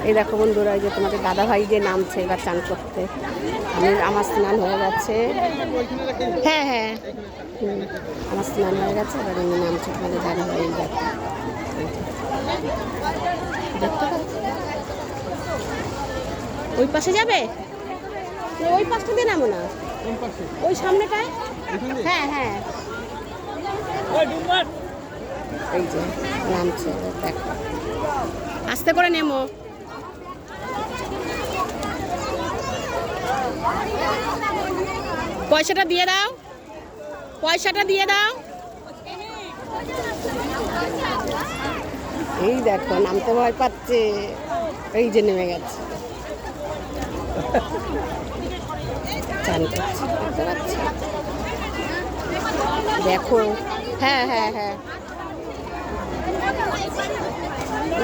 এই দেখো বন্ধুরা, এই যে তোমাদের দাদা ভাই যে নামছে এবার চান করতে। আমার স্নান হয়ে গেছে। হ্যাঁ হ্যাঁ, আমার স্নান হয়ে গেছে, এবার উনি নামছে তোমাদের দাদা ভাই। এই দেখো, দেখতে পাচ্ছি। ওই পাশে যাবে, ওই পাশটা দিয়ে নামো না, ওই সামনেটায়। হ্যাঁ হ্যাঁ, এই যে নামছে, দেখো আস্তে করে নেমো। পয়সাটা দিয়ে দাও, পয়সাটা দিয়ে দাও। এই দেখো নামতে ভয় পাচ্ছে, এই যে নেমে গেছে, চান করছে, বুঝতে পারছি। দেখো, হ্যাঁ হ্যাঁ হ্যাঁ,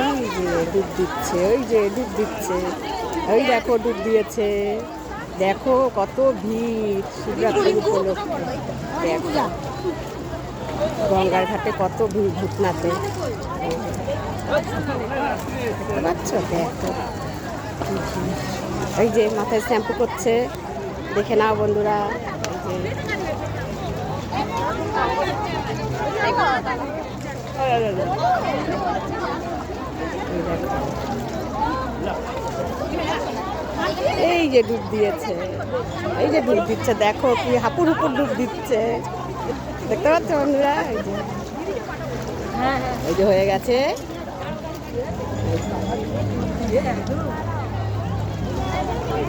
ওই যে ডুব দিচ্ছে, ওই যে ডুব দিচ্ছে, ওই দেখো ডুব দিয়েছে। দেখো কত ভিড় শিবরাত্রির উপলক্ষে। দেখো গঙ্গার ঘাটে কত ভিড় ভূতনাথে, দেখতে পাচ্ছ? দেখো এই যে মাথায় শ্যাম্পু করছে, দেখে নাও বন্ধুরা। এই যে ডুব দিয়েছে, এই যে ডুব দিচ্ছে, দেখো কি হাপুর উপর ডুব দিচ্ছে, দেখতে পাচ্ছ বন্ধুরা? এই যে হয়ে গেছে।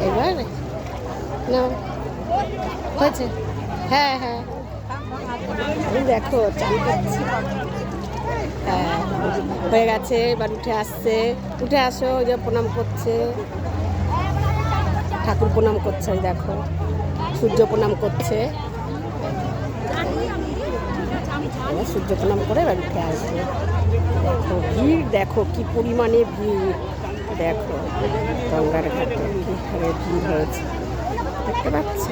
এবার না হয়েছে, হ্যাঁ হ্যাঁ, দেখো চান করছি। হ্যাঁ হয়ে গেছে, এবার উঠে আসছে, উঠে আসো। ওই যে প্রণাম করছে, ঠাকুর প্রণাম করছে, ওই দেখো সূর্য প্রণাম করছে। সূর্য প্রণাম করে এবার উঠে আসবে। দেখো ভিড়, দেখো কি পরিমাণে ভিড়, দেখো গঙ্গার ঘাটে কীভাবে ভিড় হয়েছে, দেখতে পাচ্ছ?